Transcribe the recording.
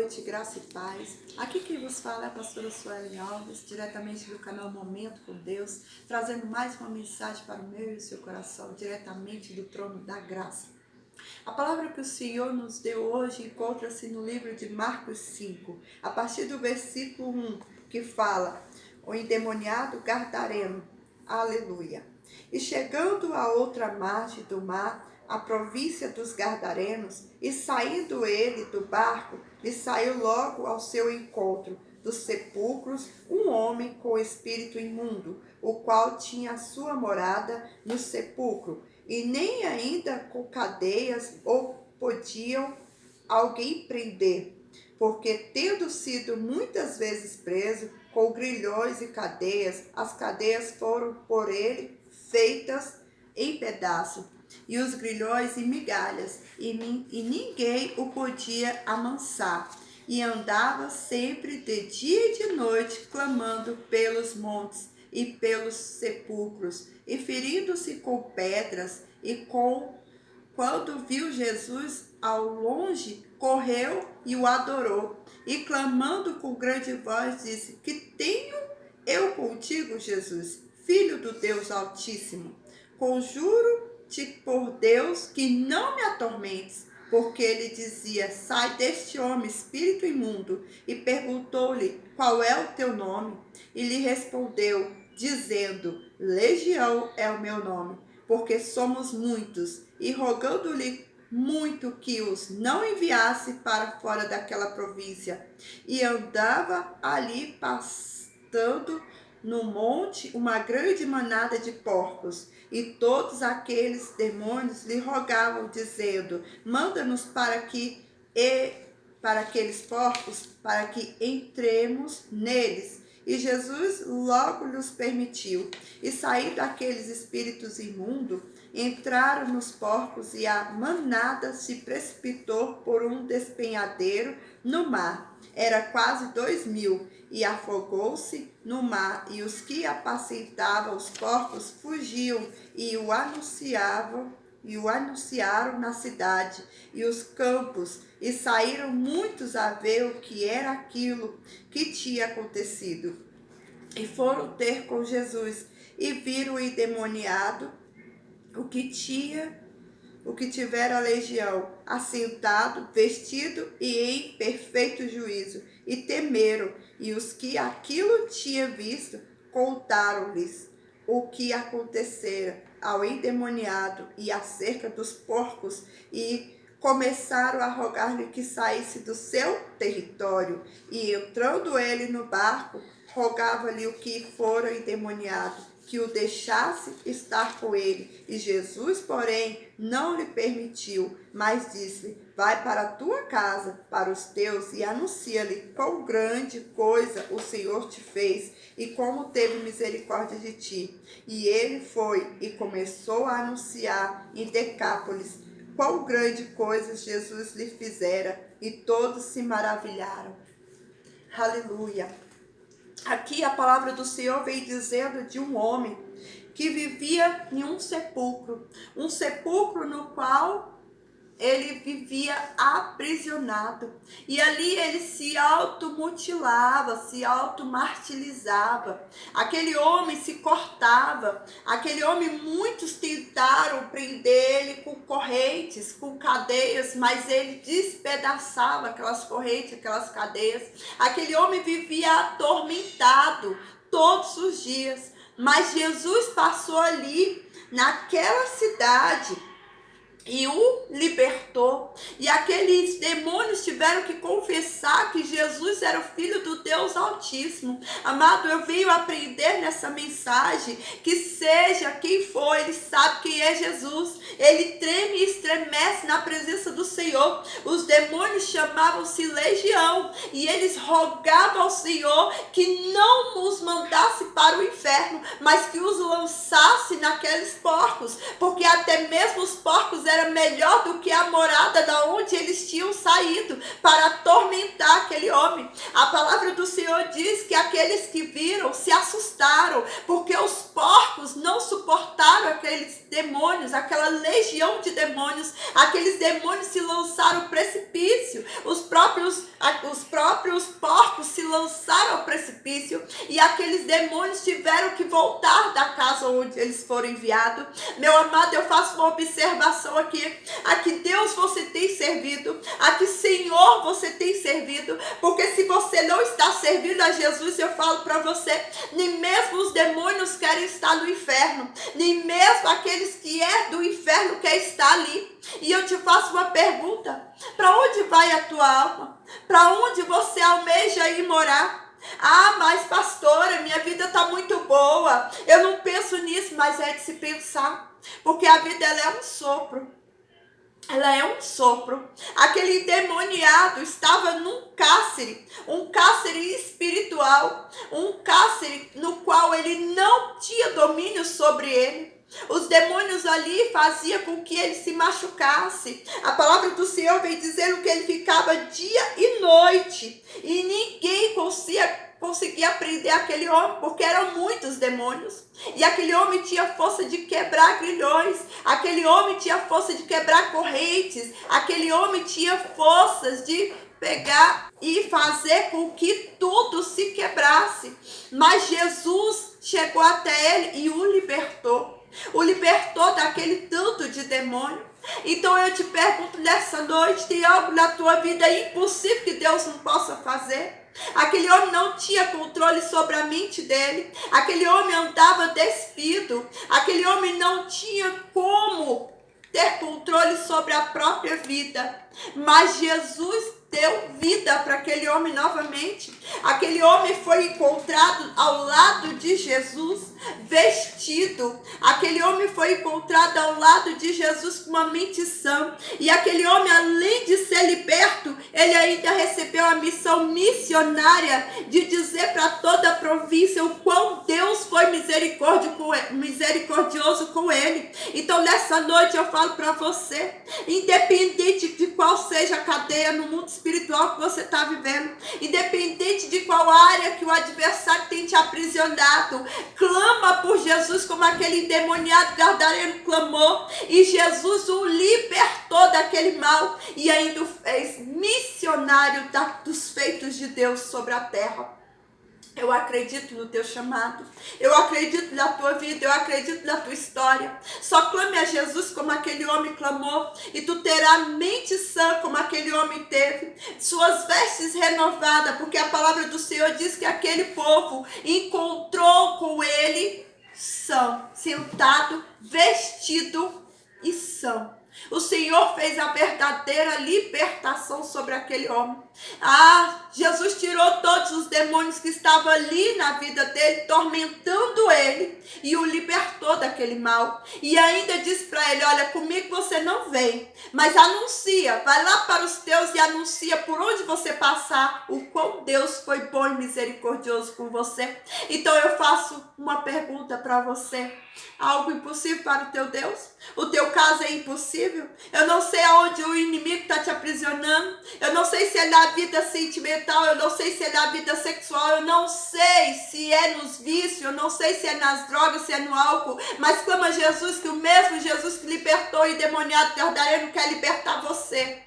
noite, graça e paz. Aqui quem vos fala é a pastora Sueli Alves, diretamente do canal Momento com Deus, trazendo mais uma mensagem para o meu e o seu coração, diretamente do trono da graça. A palavra que o Senhor nos deu hoje encontra-se no livro de Marcos 5, a partir do versículo 1, que fala: o endemoniado gadareno, aleluia. E chegando à outra margem do mar, a província dos Gadarenos, e saindo ele do barco, lhe saiu logo ao seu encontro dos sepulcros um homem com espírito imundo, o qual tinha a sua morada no sepulcro, e nem ainda com cadeias ou podiam alguém prender, porque tendo sido muitas vezes preso com grilhões e cadeias, as cadeias foram por ele feitas em pedaços, e os grilhões em migalhas, e ninguém o podia amansar. E andava sempre de dia e de noite, clamando pelos montes e pelos sepulcros, e ferindo-se com pedras, quando viu Jesus ao longe, correu e o adorou, e clamando com grande voz, disse: que tenho eu contigo, Jesus, Filho do Deus Altíssimo? Conjuro-te por Deus que não me atormentes. Porque ele dizia: sai deste homem, espírito imundo. E perguntou-lhe: qual é o teu nome? E lhe respondeu, dizendo: Legião é o meu nome, porque somos muitos. E rogando-lhe muito que os não enviasse para fora daquela província. E andava ali pastando no monte uma grande manada de porcos, e todos aqueles demônios lhe rogavam, dizendo: manda-nos para aqueles porcos, para que entremos neles. E Jesus logo lhes permitiu. E saindo aqueles espíritos imundos, entraram nos porcos, e a manada se precipitou por um despenhadeiro no mar. Era quase 2000, e afogou-se no mar, e os que apacentavam os porcos fugiam e o anunciaram na cidade e os campos, e saíram muitos a ver o que era aquilo que tinha acontecido. E foram ter com Jesus, e viram o endemoniado, o que tivera a legião, assentado, vestido e em perfeito juízo, e temeram. E os que aquilo tinham visto, contaram-lhes o que acontecera ao endemoniado e acerca dos porcos, e começaram a rogar-lhe que saísse do seu território. E entrando ele no barco, rogava-lhe o que fora endemoniado, que o deixasse estar com ele. E Jesus, porém, não lhe permitiu, mas disse: vai para a tua casa, para os teus, e anuncia-lhe quão grande coisa o Senhor te fez, e como teve misericórdia de ti. E ele foi e começou a anunciar em Decápolis quão grande coisa Jesus lhe fizera, e todos se maravilharam. Aleluia! Aqui a palavra do Senhor vem dizendo de um homem que vivia em um sepulcro no qual ele vivia aprisionado, e ali ele se automutilava, se automartirizava. Aquele homem se cortava, aquele homem, muitos tentaram prender ele com correntes, com cadeias, mas ele despedaçava aquelas correntes, aquelas cadeias. Aquele homem vivia atormentado todos os dias, mas Jesus passou ali naquela cidade e o libertou. E aqueles demônios tiveram que confessar que Jesus era o Filho do Deus Altíssimo. Amado, eu venho aprender nessa mensagem que seja quem for, ele sabe quem é Jesus. Ele treme e estremece na presença do Senhor. Os demônios chamavam-se legião, e eles rogavam ao Senhor que não os mandasse para o inferno, mas que os lançasse naqueles porcos, porque até mesmo os porcos era melhor do que a morada da onde eles tinham saído para atormentar aquele homem. A palavra do Senhor diz que aqueles que viram se assustaram, porque os porcos não suportaram aqueles demônios, aquela legião de demônios, aqueles demônios se lançaram ao precipício, os próprios porcos se lançaram ao precipício e aqueles demônios tiveram que voltar da casa onde eles foram enviados. Meu amado, eu faço uma observação aqui, a que Deus você tem servido, a que Senhor você tem servido, porque se você não está servindo a Jesus, eu falo para você, nem mesmo os demônios querem estar no inferno, nem mesmo aqueles que é do inferno quer estar ali. E eu te faço uma pergunta, para onde vai a tua alma? Para onde você almeja ir morar? Ah, mas pastora, minha vida está muito boa, eu não penso nisso, mas é de se pensar, porque a vida ela é um sopro. Ela é um sopro. Aquele endemoniado estava num cárcere, um cárcere espiritual, um cárcere no qual ele não tinha domínio sobre ele. Os demônios ali faziam com que ele se machucasse. A palavra do Senhor vem dizendo que ele ficava dia e noite e ninguém conseguia prender aquele homem, porque eram muitos demônios. E aquele homem tinha força de quebrar grilhões, aquele homem tinha força de quebrar correntes, aquele homem tinha forças de pegar e fazer com que tudo se quebrasse. Mas Jesus chegou até ele e o libertou daquele tanto de demônio. Então eu te pergunto nessa noite, tem algo na tua vida impossível que Deus não possa fazer? Aquele homem não tinha controle sobre a mente dele, aquele homem andava despido, aquele homem não tinha como ter controle sobre a própria vida, mas Jesus deu vida para aquele homem novamente. Aquele homem foi encontrado ao lado de Jesus, vestido. Aquele homem foi encontrado ao lado de Jesus com uma mente sã. E aquele homem, além de ser liberto, ele ainda recebeu a missão missionária de dizer para toda a província o quão Deus foi misericordioso com ele. Então, nessa noite eu falo para você, independente de qual seja a cadeia no mundo espiritual que você está vivendo, independente de qual área que o adversário tem te aprisionado, clama por Jesus como aquele endemoniado gadareno clamou, e Jesus o libertou daquele mal e ainda o fez missionário dos feitos de Deus sobre a terra. Eu acredito no teu chamado, eu acredito na tua vida, eu acredito na tua história. Só clame a Jesus como aquele homem clamou, e tu terás mente sã como aquele homem teve, suas vestes renovadas, porque a palavra do Senhor diz que aquele povo encontrou com ele são, sentado, vestido e são. O Senhor fez a verdadeira libertação sobre aquele homem. Jesus tirou todos os demônios que estavam ali na vida dele, tormentando ele, e o libertou daquele mal. E ainda disse para ele, olha, comigo você não vem, mas anuncia, vai lá para os teus e anuncia por onde você passar, o quão Deus foi bom e misericordioso com você. Então eu faço uma pergunta para você. Algo impossível para o teu Deus? O teu caso é impossível? Eu não sei aonde o inimigo está te aprisionando. Eu não sei se é na vida sentimental. Eu não sei se é na vida sexual. Eu não sei se é nos vícios. Eu não sei se é nas drogas, se é no álcool. Mas clama a Jesus, que o mesmo Jesus que libertou o endemoniado gadareno quer libertar você.